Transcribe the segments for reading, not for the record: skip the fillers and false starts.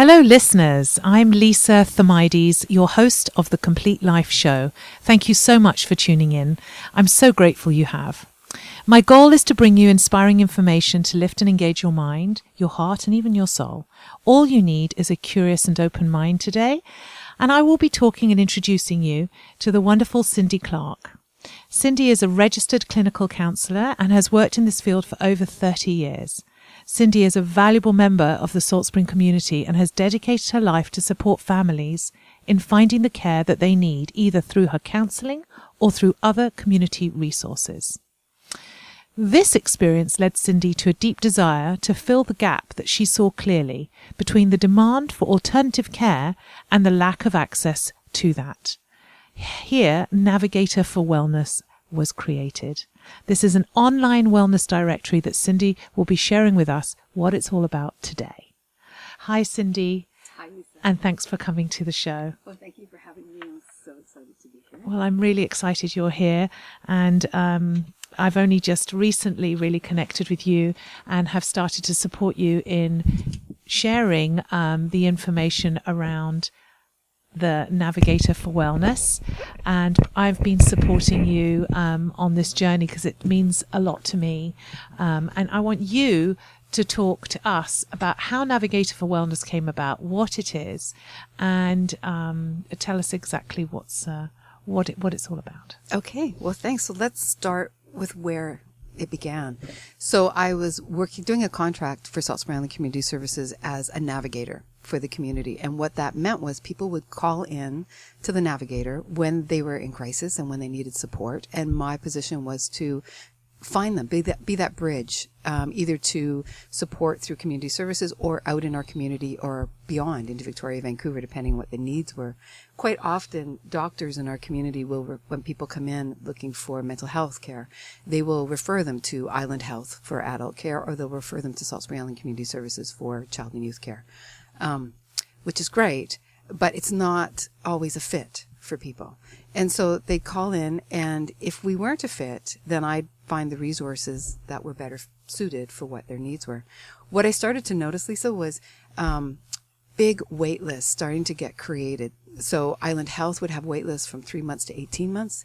Hello, listeners. I'm Lisa Thamides, your host of The Complete Life Show. Thank you so much for tuning in. I'm so grateful you have. My goal is to bring you inspiring information to lift and engage your mind, your heart, and even your soul. All you need is a curious and open mind today, and I will be talking and introducing you to the wonderful Cindy Clarke. Cindy is a registered clinical counsellor and has worked in this field for over 30 years. Cindy is a valuable member of the Salt Spring community and has dedicated her life to support families in finding the care that they need, either through her counselling or through other community resources. This experience led Cindy to a deep desire to fill the gap that she saw clearly between the demand for alternative care and the lack of access to that. Here, Navigator for Wellness was created. This is an online wellness directory that Cindy will be sharing with us what it's all about today. Hi, Cindy. Hi, Lisa. And thanks for coming to the show. Well, thank you for having me. I'm so excited to be here. Well, I'm really excited you're here, and I've only just recently really connected with you and have started to support you in sharing the information around the Navigator for Wellness, and I've been supporting you on this journey because it means a lot to me, and I want you to talk to us about how Navigator for Wellness came about, what it is, and tell us exactly what it's all about. Okay, well, thanks. So let's start with where it began. So I was doing a contract for Salt Spring Island Community Services as a navigator for the community. And what that meant was people would call in to the Navigator when they were in crisis and when they needed support. And my position was to find them, be that bridge, either to support through community services or out in our community or beyond into Victoria, Vancouver, depending what the needs were. Quite often, doctors in our community will, when people come in looking for mental health care, they will refer them to Island Health for adult care, or they'll refer them to Salt Spring Island Community Services for child and youth care, which is great, but it's not always a fit for people. And so they'd call in, and if we weren't a fit, then I'd find the resources that were better suited for what their needs were. What I started to notice, Lisa, was big wait lists starting to get created. So Island Health would have wait lists from 3 months to 18 months.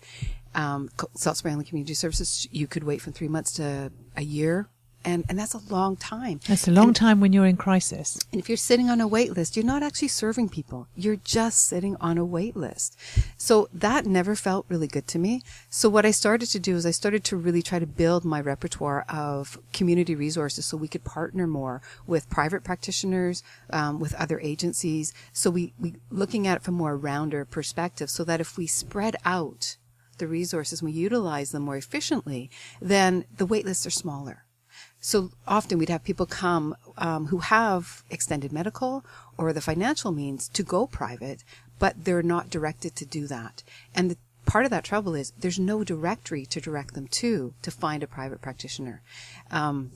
Salt Spring Island Community Services, you could wait from 3 months to a year. And that's a long time. That's a long time when you're in crisis. And if you're sitting on a wait list, you're not actually serving people. You're just sitting on a wait list. So that never felt really good to me. So what I started to do is I started to really try to build my repertoire of community resources so we could partner more with private practitioners, with other agencies. So we looking at it from a more rounder perspective, so that if we spread out the resources and we utilize them more efficiently, then the wait lists are smaller. So often we'd have people come who have extended medical or the financial means to go private, but they're not directed to do that. And part of that trouble is there's no directory to direct them to find a private practitioner.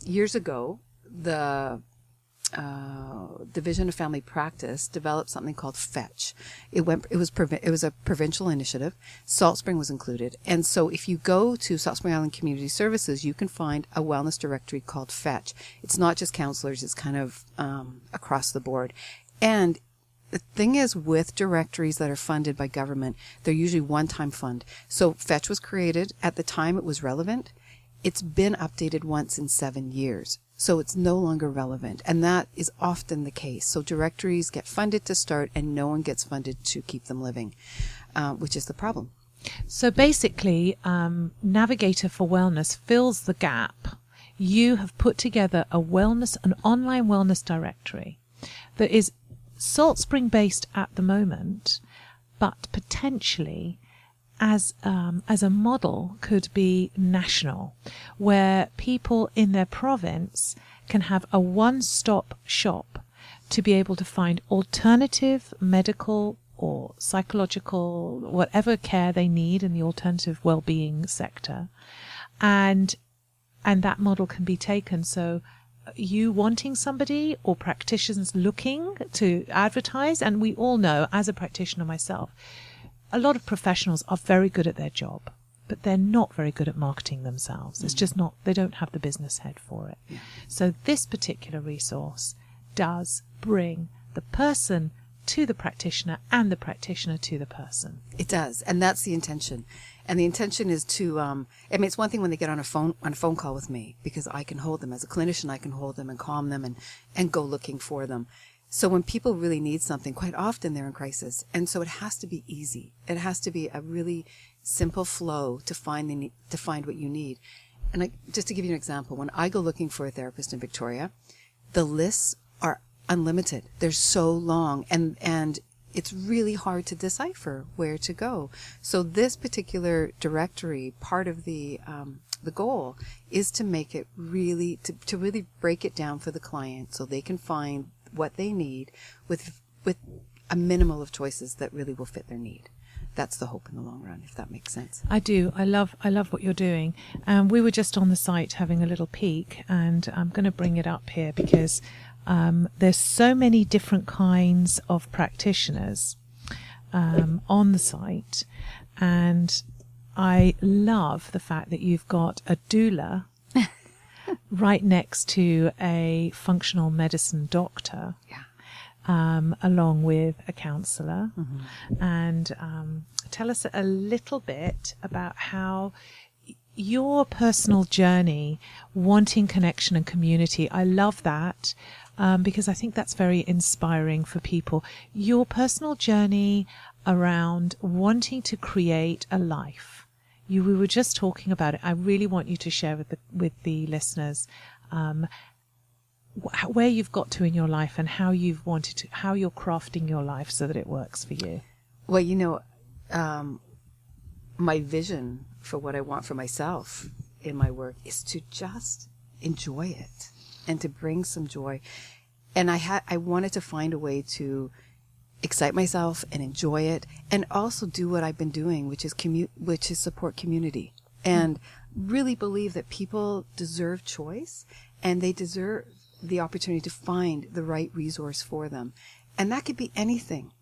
Years ago, the Division of Family Practice developed something called Fetch. It was a provincial initiative. Salt Spring was included. And so if you go to Salt Spring Island Community Services, you can find a wellness directory called Fetch. It's not just counselors, it's kind of across the board. And the thing is, with directories that are funded by government, they're usually one-time fund. So Fetch was created. At the time it was relevant. It's been updated once in 7 years. So it's no longer relevant. And that is often the case. So directories get funded to start and no one gets funded to keep them living, which is the problem. So basically, Navigator for Wellness fills the gap. You have put together an online wellness directory that is Salt Spring based at the moment, but potentially as a model could be national, where people in their province can have a one-stop shop to be able to find alternative medical or psychological, whatever care they need in the alternative well-being sector, and that model can be taken. So you wanting somebody or practitioners looking to advertise, and we all know, as a practitioner myself, a lot of professionals are very good at their job, but they're not very good at marketing themselves. It's just not, they don't have the business head for it. Yeah. So this particular resource does bring the person to the practitioner and the practitioner to the person. It does. And that's the intention. And the intention is to, it's one thing when they get on a phone call with me, because I can hold them as a clinician, I can hold them and calm them and go looking for them. So when people really need something, quite often they're in crisis. And so it has to be easy. It has to be a really simple flow to find what you need. And just to give you an example, when I go looking for a therapist in Victoria, the lists are unlimited. They're so long, and it's really hard to decipher where to go. So this particular directory, part of the goal is to make it really, to really break it down for the client so they can find what they need with a minimal of choices that really will fit their need. That's the hope in the long run, if that makes sense. I do. I love what you're doing. We were just on the site having a little peek, and I'm going to bring it up here because there's so many different kinds of practitioners on the site, and I love the fact that you've got a doula right next to a functional medicine doctor. Yeah. Along with a counsellor. Mm-hmm. And tell us a little bit about how your personal journey, wanting connection and community. I love that because I think that's very inspiring for people. Your personal journey around wanting to create a life. We were just talking about it. I really want you to share with the listeners where you've got to in your life and how you've wanted to, how you're crafting your life so that it works for you. Well, my vision for what I want for myself in my work is to just enjoy it and to bring some joy. And I wanted to find a way to excite myself and enjoy it, and also do what I've been doing, which is support community, and really believe that people deserve choice and they deserve the opportunity to find the right resource for them. And that could be anything.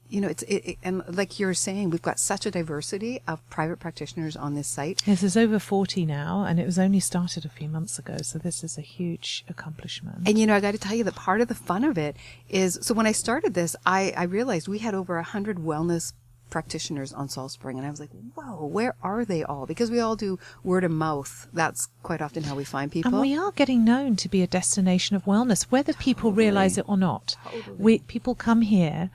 And like you're saying, we've got such a diversity of private practitioners on this site. Yes, there's over 40 now, and it was only started a few months ago, so this is a huge accomplishment. And I got to tell you that part of the fun of it is, so when I started this, I realized we had over 100 wellness practitioners on Salt Spring, and I was like, whoa, where are they all? Because we all do word of mouth. That's quite often how we find people. And we are getting known to be a destination of wellness, whether people realize it or not. Totally. People come here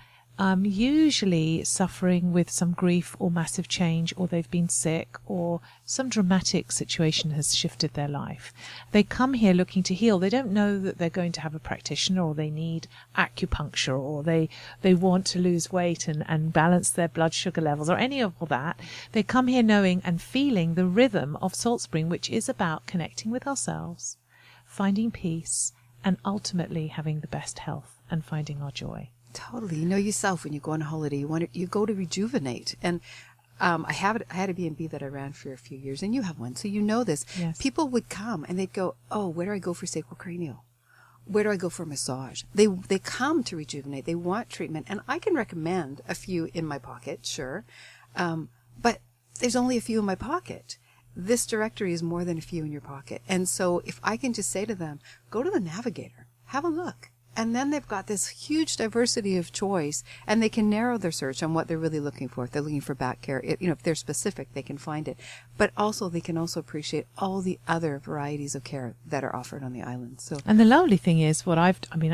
usually suffering with some grief or massive change, or they've been sick, or some dramatic situation has shifted their life. They come here looking to heal. They don't know that they're going to have a practitioner, or they need acupuncture, or they want to lose weight and balance their blood sugar levels, or any of all that. They come here knowing and feeling the rhythm of Salt Spring, which is about connecting with ourselves, finding peace, and ultimately having the best health and finding our joy. Totally. You know yourself when you go on a holiday, you go to rejuvenate. And I had a B&B that I ran for a few years, and you have one, so you know this. Yes. People would come and they'd go, oh, where do I go for sacrocranial? Where do I go for massage? They come to rejuvenate. They want treatment. And I can recommend a few in my pocket, sure. But there's only a few in my pocket. This directory is more than a few in your pocket. And so if I can just say to them, go to the Navigator, have a look. And then they've got this huge diversity of choice, and they can narrow their search on what they're really looking for. If they're looking for back care, if they're specific, they can find it. But also, they can also appreciate all the other varieties of care that are offered on the island. So, and the lovely thing is,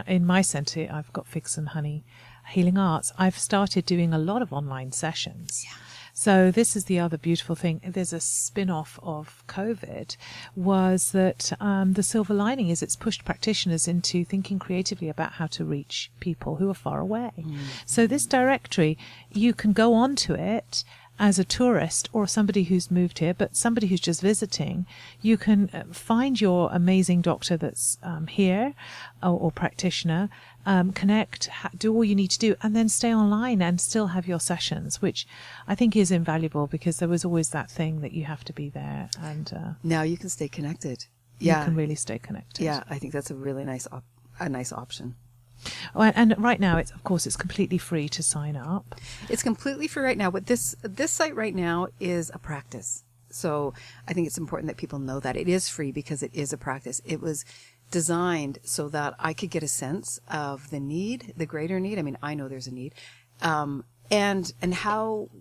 in my centre, I've got Fix and Honey Healing Arts. I've started doing a lot of online sessions. yeah. So this is the other beautiful thing. There's a spin-off of COVID, was that the silver lining is it's pushed practitioners into thinking creatively about how to reach people who are far away. So this directory, you can go onto it as a tourist or somebody who's moved here, but somebody who's just visiting. You can find your amazing doctor that's here or practitioner, connect, do all you need to do, and then stay online and still have your sessions, which I think is invaluable, because there was always that thing that you have to be there. And now you can stay connected. You can really stay connected. Yeah, I think that's a really nice option. Oh, and right now, it's completely free to sign up. It's completely free right now, but this site right now is a practice. So I think it's important that people know that it is free because it is a practice. It was designed so that I could get a sense of the need, the greater need. I mean, I know there's a need. And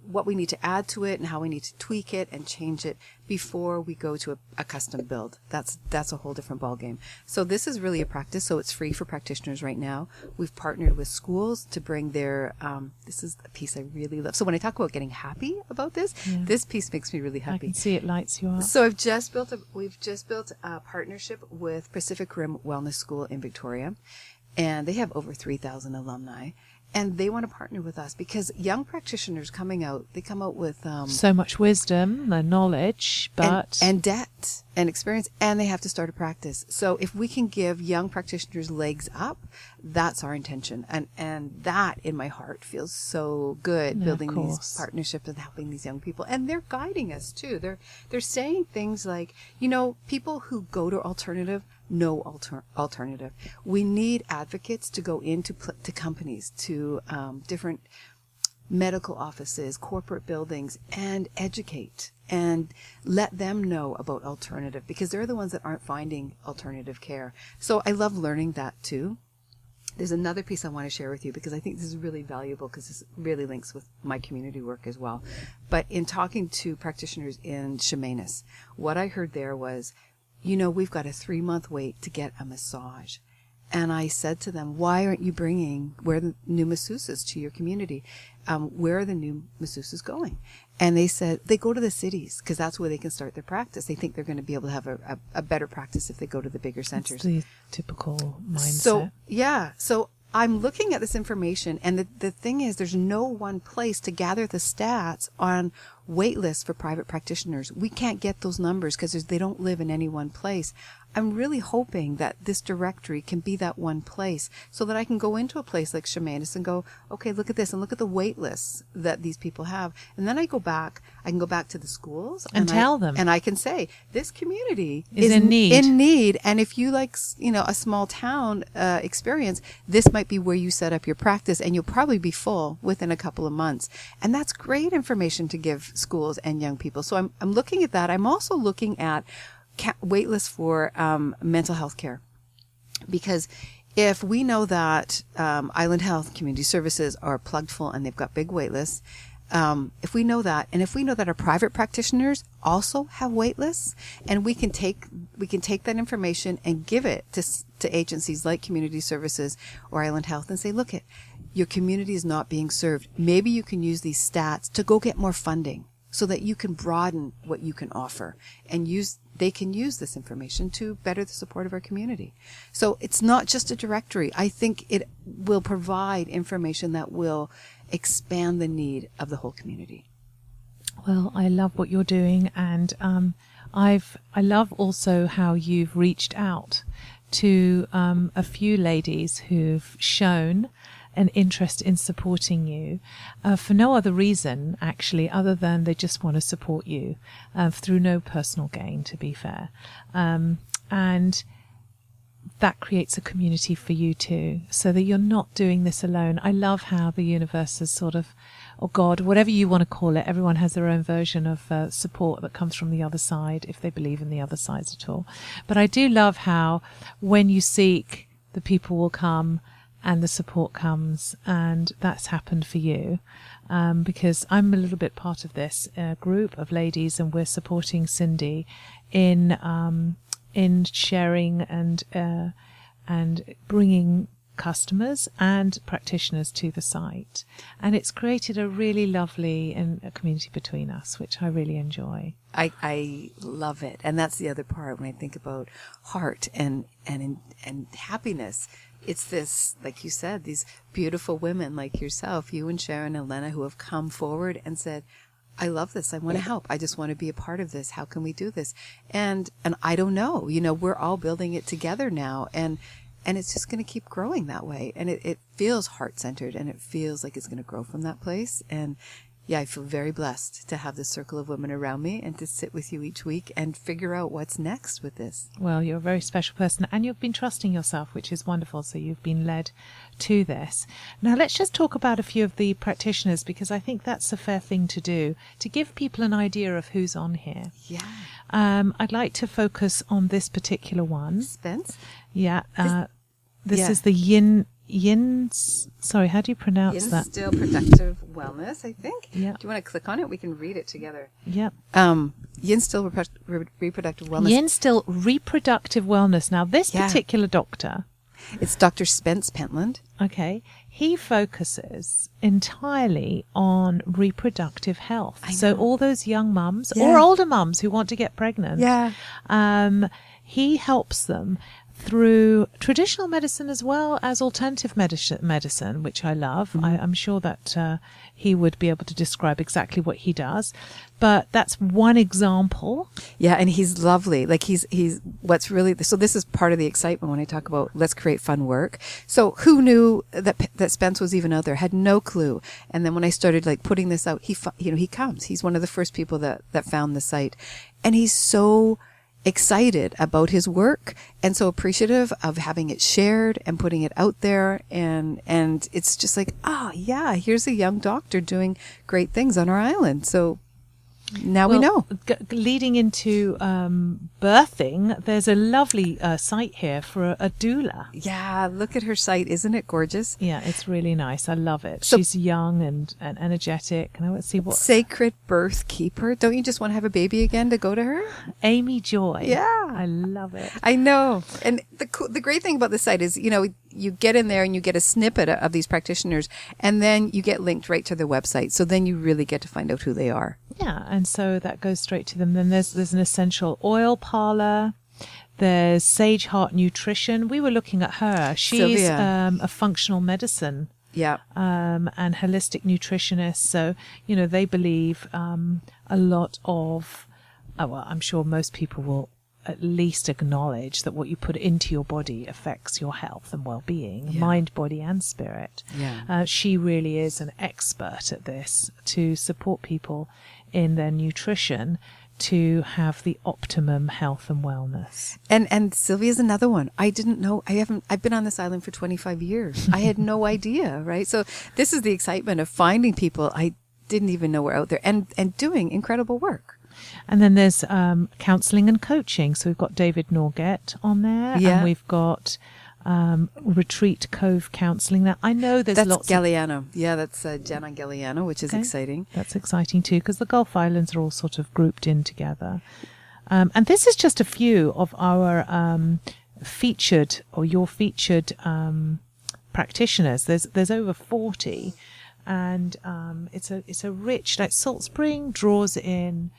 what we need to add to it and how we need to tweak it and change it before we go to a custom build. That's a whole different ballgame. So this is really a practice. So it's free for practitioners right now. We've partnered with schools to bring their, this is a piece I really love. So when I talk about getting happy about this, this piece makes me really happy. I can see it lights you up. So we've just built a partnership with Pacific Rim Wellness School in Victoria, and they have over 3,000 alumni. And they want to partner with us because young practitioners coming out, they come out with so much wisdom and knowledge, but and debt and experience, and they have to start a practice. So if we can give young practitioners legs up, that's our intention. And that in my heart feels so good, building these partnerships and helping these young people. And they're guiding us too. They're saying things like, people who go to alternative, no alternative. We need advocates to go into to companies, to different medical offices, corporate buildings, and educate and let them know about alternative, because they're the ones that aren't finding alternative care. So I love learning that too. There's another piece I want to share with you because I think this is really valuable because this really links with my community work as well. But in talking to practitioners in Chemainus, what I heard there was, we've got a 3-month wait to get a massage. And I said to them, why aren't you where are the new masseuses to your community? Where are the new masseuses going? And they said, they go to the cities because that's where they can start their practice. They think they're going to be able to have a better practice if they go to the bigger centers. That's the typical mindset. So I'm looking at this information, and the thing is, there's no one place to gather the stats on wait lists for private practitioners. We can't get those numbers because they don't live in any one place. I'm really hoping that this directory can be that one place so that I can go into a place like Chemainus and go, okay, look at this and look at the wait lists that these people have. And then I can go back to the schools and tell them. And I can say, this community is in need. And if you like, a small town experience, this might be where you set up your practice, and you'll probably be full within a couple of months. And that's great information to give schools and young people. So I'm looking at that. I'm also looking at waitlist for mental health care, because if we know that Island Health Community Services are plugged full and they've got big waitlists, if we know that, and if we know that our private practitioners also have waitlists, and we can take that information and give it to agencies like Community Services or Island Health and say, look, your community is not being served. Maybe you can use these stats to go get more funding so that you can broaden what you can offer, and they can use this information to better the support of our community. So it's not just a directory. I think it will provide information that will expand the need of the whole community. Well, I love what you're doing, and I love also how you've reached out to a few ladies who've shown an interest in supporting you for no other reason, actually, other than they just want to support you through no personal gain, to be fair. And that creates a community for you too, so that you're not doing this alone. I love how the universe is sort of, or God, whatever you want to call it, everyone has their own version of support that comes from the other side, if they believe in the other sides at all. But I do love how when you seek, the people will come and the support comes, and that's happened for you. Because I'm a little bit part of this group of ladies, and we're supporting Cindy in sharing and bringing customers and practitioners to the site, and it's created a really lovely community between us, which I really enjoy. I love it, and that's the other part when I think about heart and happiness. It's this, like you said, these beautiful women like yourself, you and Sharon and Lena, who have come forward and said, I love this. I want to help. I just want to be a part of this. How can we do this? And I don't know, we're all building it together now, and it's just going to keep growing that way. And it feels heart-centered, and it feels like it's going to grow from that place. And yeah, I feel very blessed to have this circle of women around me and to sit with you each week and figure out what's next with this. Well, you're a very special person, and you've been trusting yourself, which is wonderful. So you've been led to this. Now, let's just talk about a few of the practitioners, because I think that's a fair thing to do, to give people an idea of who's on here. Yeah. I'd like to focus on this particular one. Spence? Yeah. This yeah. is the sorry, how do you pronounce Yin that? Still Productive Wellness, I think. Yeah. Do you want to click on it? We can read it together. Yep. Yin Still Reproductive Wellness. Yin Still Reproductive Wellness. Now, this Yeah. particular doctor, It's Dr. Spence Pentland. okay, he focuses entirely on reproductive health. I So know. all those young mums Yeah. or older mums who want to get pregnant, Yeah. he helps them through traditional medicine as well as alternative medicine, which I love. I'm sure that he would be able to describe exactly what he does, but that's one example. Yeah, and he's lovely. Like he's what's really, so this is part of the excitement when I talk about let's create fun work. So who knew that Spence was even out there? Had no clue. And then when I started like putting this out, he comes. He's one of the first people that found the site, and he's so excited about his work and so appreciative of having it shared and putting it out there, and it's just like, yeah, here's a young doctor doing great things on our island. So now we know. Leading into birthing, there's a lovely site here for a doula. Yeah, look at her site. Isn't it gorgeous? Yeah, it's really nice. I love it. So- She's young and energetic. And let's see what Sacred Birth Keeper. Don't you just want to have a baby again to go to her? Amy Joy. Yeah. I love it. I know. And the great thing about the site is, you get in there and you get a snippet of these practitioners, and then you get linked right to their website. So then you really get to find out who they are. Yeah, and so that goes straight to them. Then there's an essential oil parlor. There's Sage Heart Nutrition. We were looking at her. She's Sylvia. a functional medicine Yeah. and holistic nutritionist. So, they believe a lot of, well, I'm sure most people will at least acknowledge that what you put into your body affects your health and well-being, mind, body, and spirit. Yeah. She really is an expert at this to support people in their nutrition to have the optimum health and wellness. And Sylvia's another one. I didn't know. I've been on this island for 25 years. I had no idea, right? So this is the excitement of finding people I didn't even know were out there and doing incredible work. And then there's counselling and coaching. So we've got David Norgett on there. Yeah. And we've got Retreat Cove Counselling. Now, I know there's That's lots Galliano. Yeah, that's Jenna Galliano, which is exciting. That's exciting too, because the Gulf Islands are all sort of grouped in together. And this is just a few of our featured, or your featured practitioners. There's over 40. And it's a rich, like Salt Spring draws in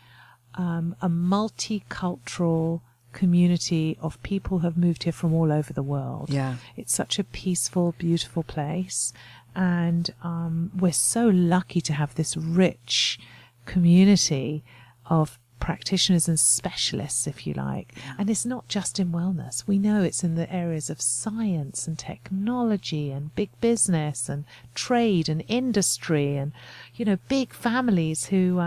a multicultural community of people who have moved here from all over the world. Yeah. It's such a peaceful, beautiful place. And we're so lucky to have this rich community of practitioners and specialists, if you like. Yeah. And it's not just in wellness. We know it's in the areas of science and technology and big business and trade and industry and, big families who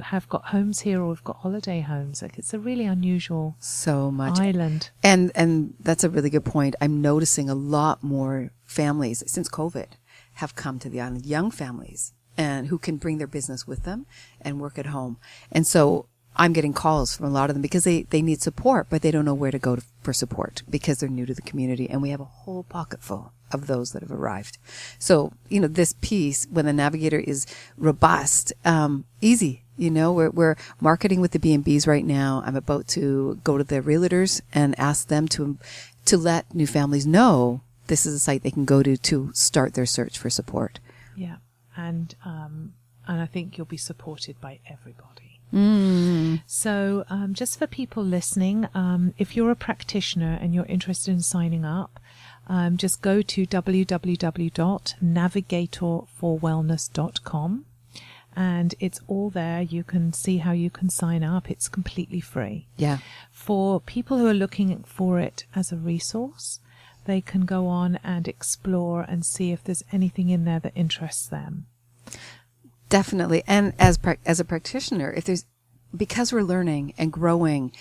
have got homes here or have got holiday homes. Like, it's a really unusual island. And that's a really good point. I'm noticing a lot more families since COVID have come to the island, young families, and who can bring their business with them and work at home. And so I'm getting calls from a lot of them because they need support, but they don't know where to go for support because they're new to the community. And we have a whole pocket full of those that have arrived. So, this piece, when the Navigator is robust, easy, we're marketing with the B&Bs right now. I'm about to go to the realtors and ask them to let new families know this is a site they can go to start their search for support. Yeah. And I think you'll be supported by everybody. Mm. So just for people listening, if you're a practitioner and you're interested in signing up, just go to www.navigatorforwellness.com and it's all there. You can see how you can sign up. It's completely free. Yeah. For people who are looking for it as a resource, they can go on and explore and see if there's anything in there that interests them. Definitely. And as a practitioner, because we're learning and growing,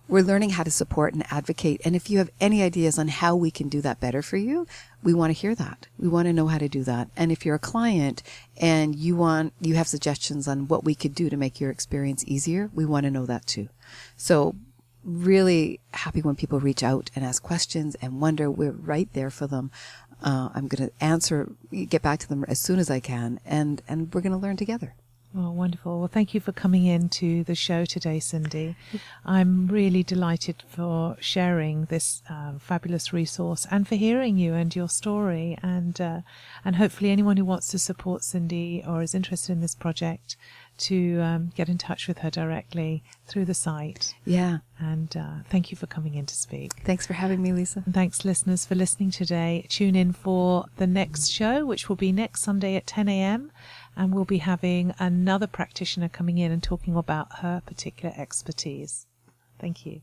we're learning how to support and advocate. And if you have any ideas on how we can do that better for you, we want to hear that. We want to know how to do that. And if you're a client and you have suggestions on what we could do to make your experience easier, we want to know that too. So really happy when people reach out and ask questions and wonder. We're right there for them. I'm going to get back to them as soon as I can, and we're going to learn together. Oh, wonderful. Well, thank you for coming into the show today, Cindy. I'm really delighted for sharing this fabulous resource and for hearing you and your story. And hopefully anyone who wants to support Cindy or is interested in this project to get in touch with her directly through the site. Yeah. And thank you for coming in to speak. Thanks for having me, Lisa. And thanks, listeners, for listening today. Tune in for the next show, which will be next Sunday at 10 a.m. And we'll be having another practitioner coming in and talking about her particular expertise. Thank you.